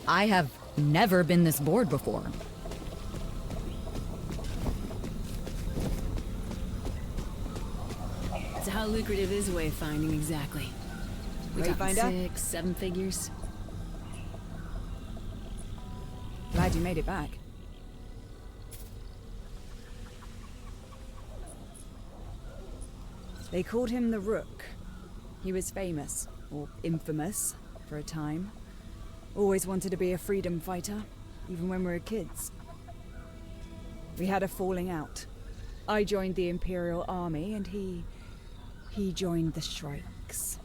I have never been this bored before. So how lucrative is wayfinding exactly? We talking Wayfinder? 6, 7 figures? Glad you made it back. They called him the Rook. He was famous, or infamous, for a time. Always wanted to be a freedom fighter, even when we were kids. We had a falling out. I joined the Imperial Army, and he joined the Shrikes.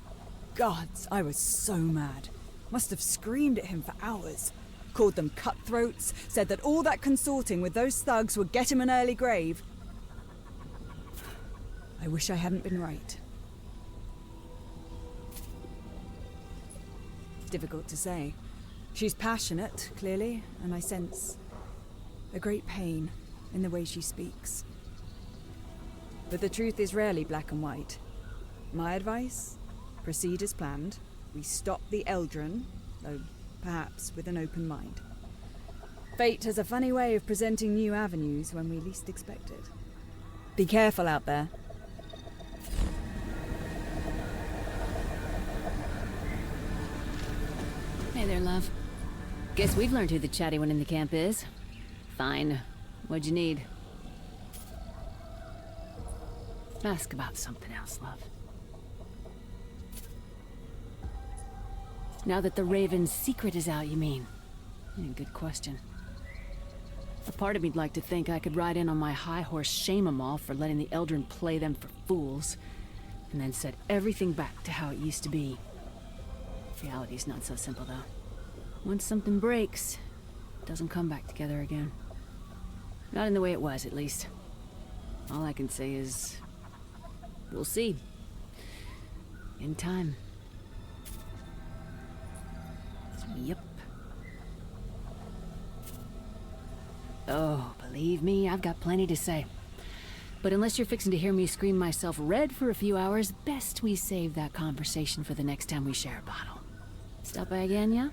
Gods, I was so mad. Must have screamed at him for hours. Called them cutthroats, said that all that consorting with those thugs would get him an early grave. I wish I hadn't been right. Difficult to say. She's passionate, clearly, and I sense a great pain in the way she speaks. But the truth is rarely black and white. My advice? Proceed as planned. We stop the Eldrin, though perhaps with an open mind. Fate has a funny way of presenting new avenues when we least expect it. Be careful out there. Hey there, love. Guess we've learned who the chatty one in the camp is. Fine. What'd you need? Ask about something else, love. Now that the Raven's secret is out, you mean? Yeah, good question. A part of me'd like to think I could ride in on my high horse, shame 'em all for letting the Eldrin play them for fools, and then set everything back to how it used to be. Reality's not so simple, though. Once something breaks, it doesn't come back together again. Not in the way it was, at least. All I can say is, we'll see. In time. Yep. Oh, believe me, I've got plenty to say. But unless you're fixing to hear me scream myself red for a few hours, best we save that conversation for the next time we share a bottle. Stop by again, yeah?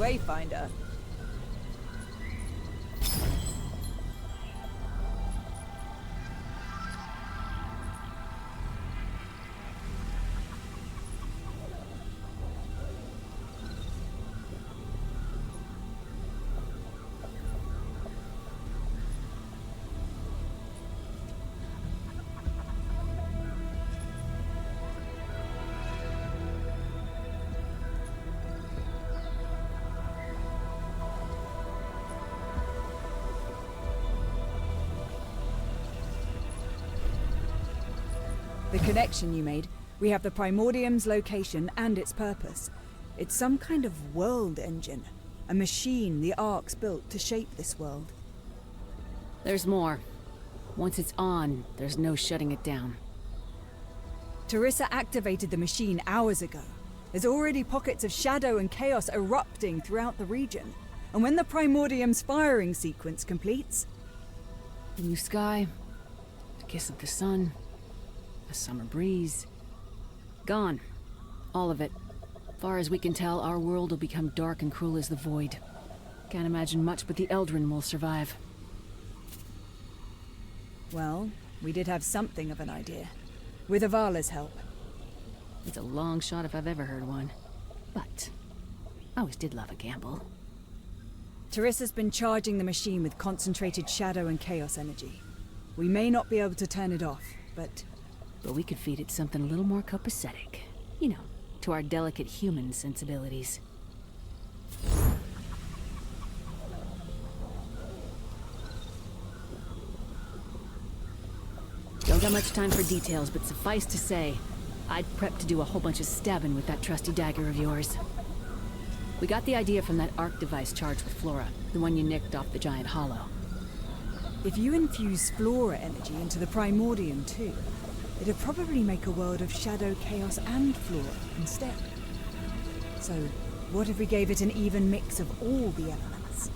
Wayfinder. The connection you made. We have the Primordium's location and its purpose. It's some kind of world engine. A machine the Ark's built to shape this world. There's more. Once it's on, there's no shutting it down. Teresa activated the machine hours ago. There's already pockets of shadow and chaos erupting throughout the region. And when the Primordium's firing sequence completes... Blue sky, the kiss of the sun, a summer breeze. Gone. All of it. Far as we can tell, our world will become dark and cruel as the void. Can't imagine much but the Eldrin will survive. Well, we did have something of an idea. With Avala's help. It's a long shot if I've ever heard one. But I always did love a gamble. Teresa's been charging the machine with concentrated shadow and chaos energy. We may not be able to turn it off, but we could feed it something a little more copacetic. You know, to our delicate human sensibilities. Don't got much time for details, but suffice to say, I'd prepped to do a whole bunch of stabbing with that trusty dagger of yours. We got the idea from that Arc device charged with Flora, the one you nicked off the giant hollow. if you infuse Flora energy into the Primordium too, it'd probably make a world of shadow, chaos, and Flora instead. So, what if we gave it an even mix of all the elements?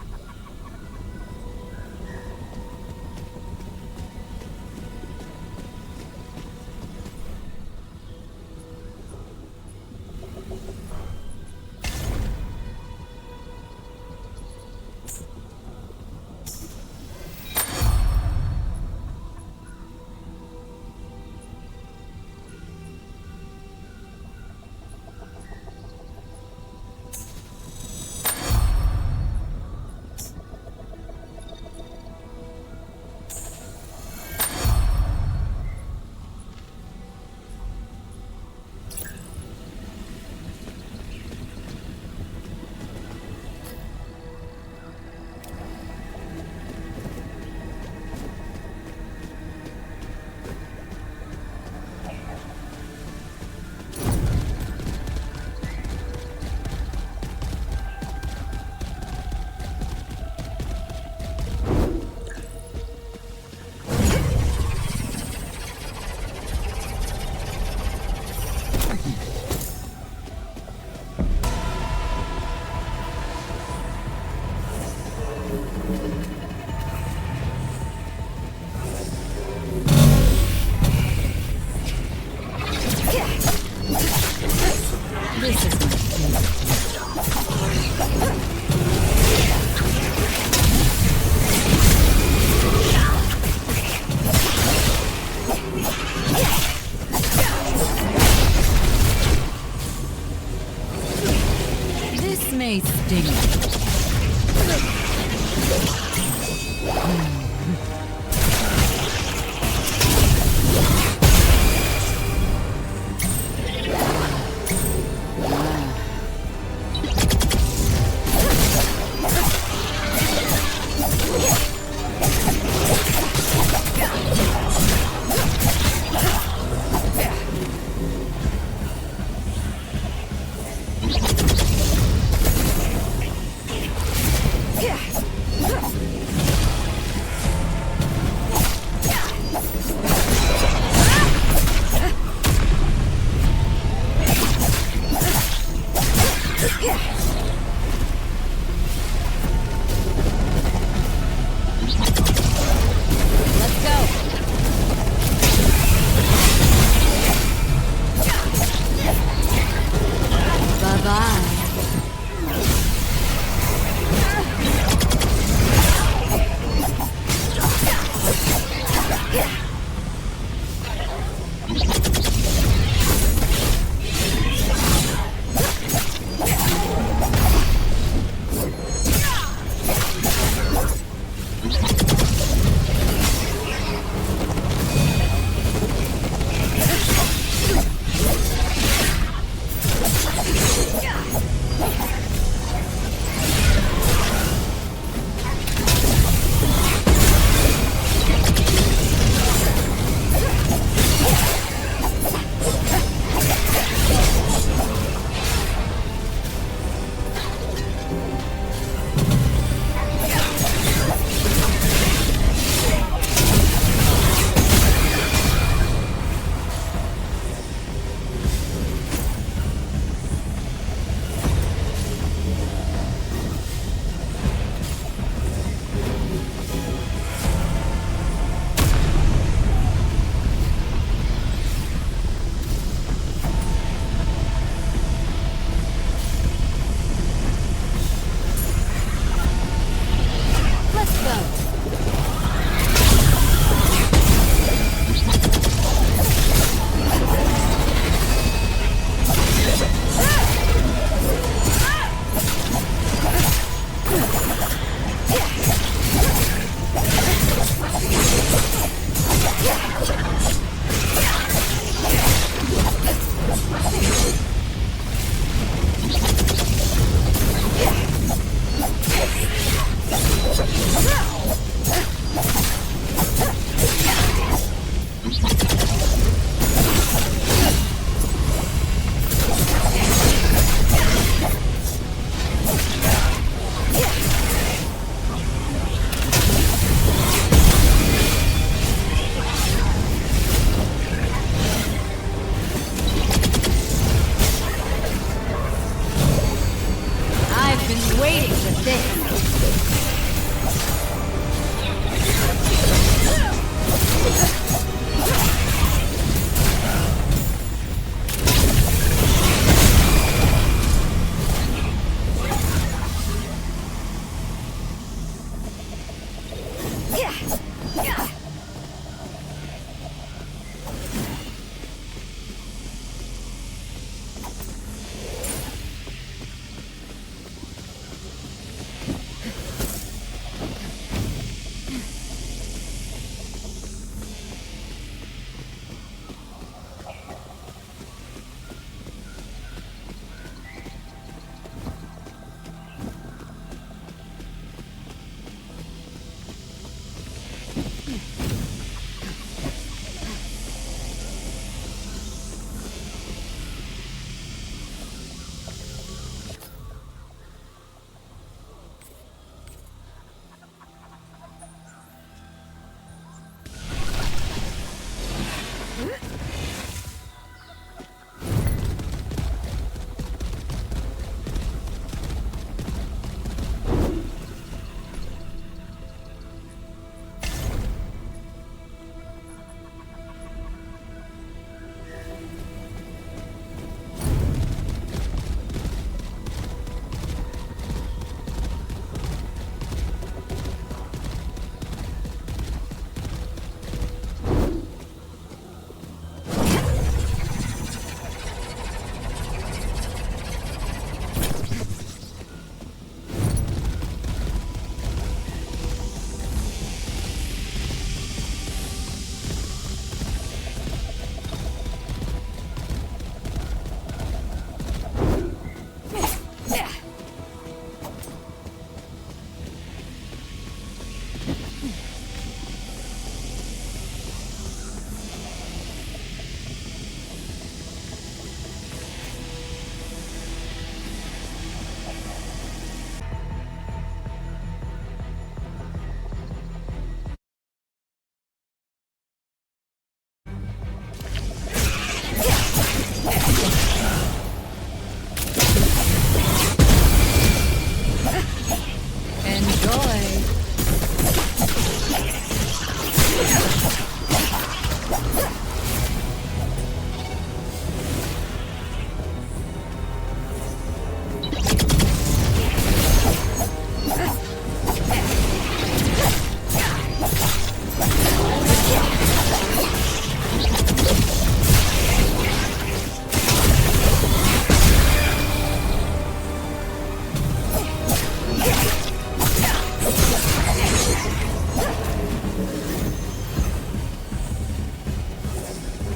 This may sting.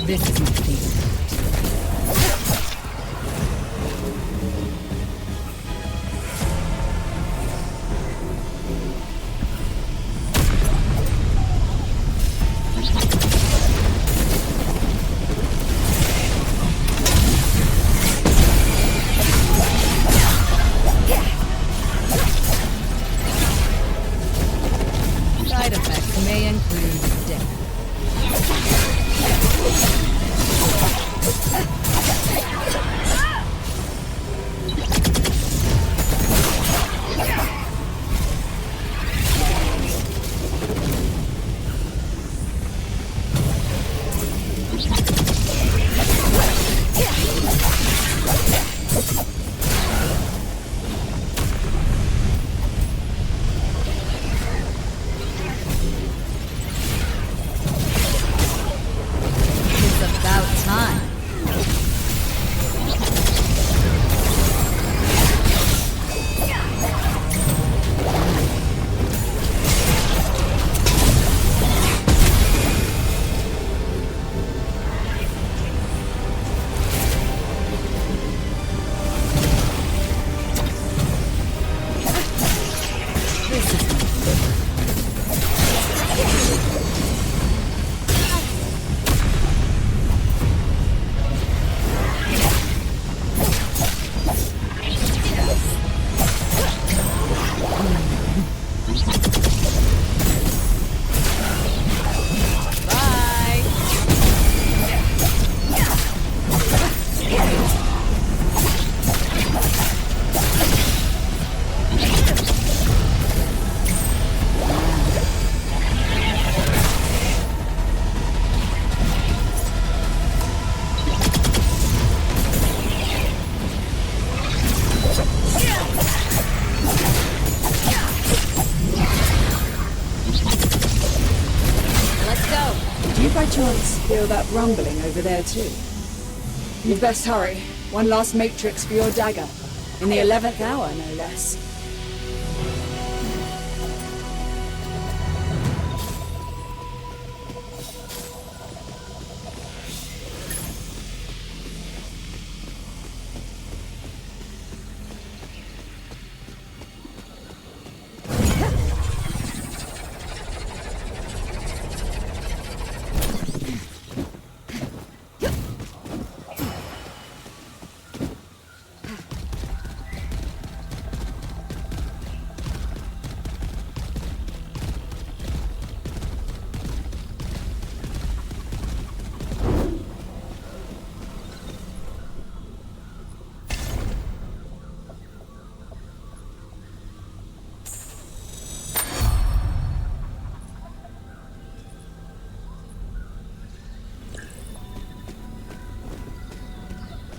This is my feast. Side effects may include death. It's about time. This is bye. Let's go. Do you by chance feel that rumbling over there too? You'd best hurry. One last matrix for your dagger. In the 11th hour, no less.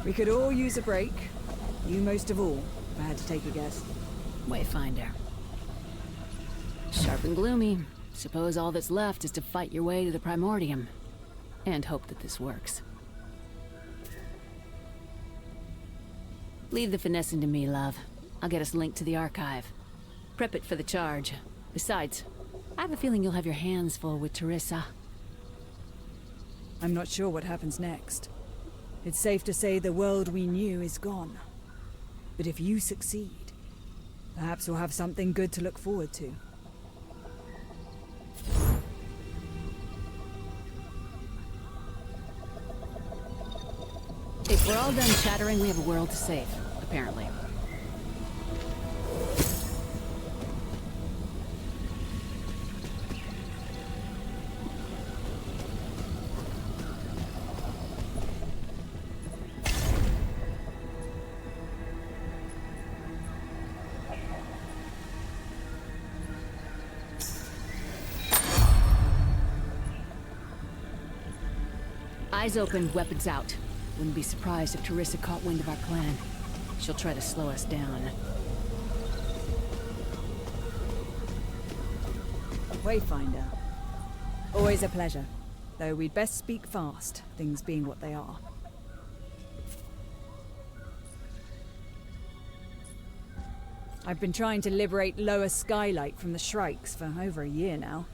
We could all use a break. You most of all, if I had to take a guess. Wayfinder. Sharp and gloomy. Suppose all that's left is to fight your way to the Primordium. And hope that this works. Leave the finessing to me, love. I'll get us linked to the archive. Prep it for the charge. Besides, I have a feeling you'll have your hands full with Teresa. I'm not sure what happens next. It's safe to say the world we knew is gone. But if you succeed, perhaps we'll have something good to look forward to. If we're all done chattering, we have a world to save, apparently. Eyes open, weapons out. Wouldn't be surprised if Teresa caught wind of our plan. She'll try to slow us down. Wayfinder. Always a pleasure. Though we'd best speak fast, things being what they are. I've been trying to liberate Lower Skylight from the Shrikes for over a year now.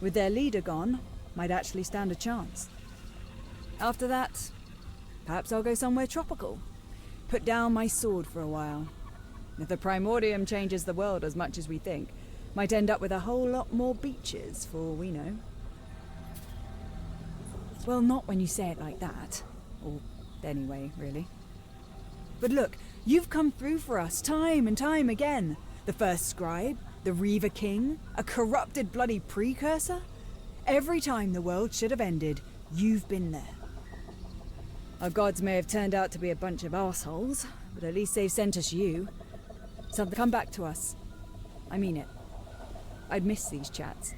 With their leader gone, might actually stand a chance. After that, perhaps I'll go somewhere tropical. Put down my sword for a while. If the Primordium changes the world as much as we think, might end up with a whole lot more beaches, for all we know. Well, not when you say it like that. Or anyway, really. But look, you've come through for us time and time again. The first scribe, the Reaver King, a corrupted bloody precursor. Every time the world should have ended, you've been there. Our gods may have turned out to be a bunch of assholes, but at least they've sent us you. Something come back to us. I mean it. I'd miss these chats.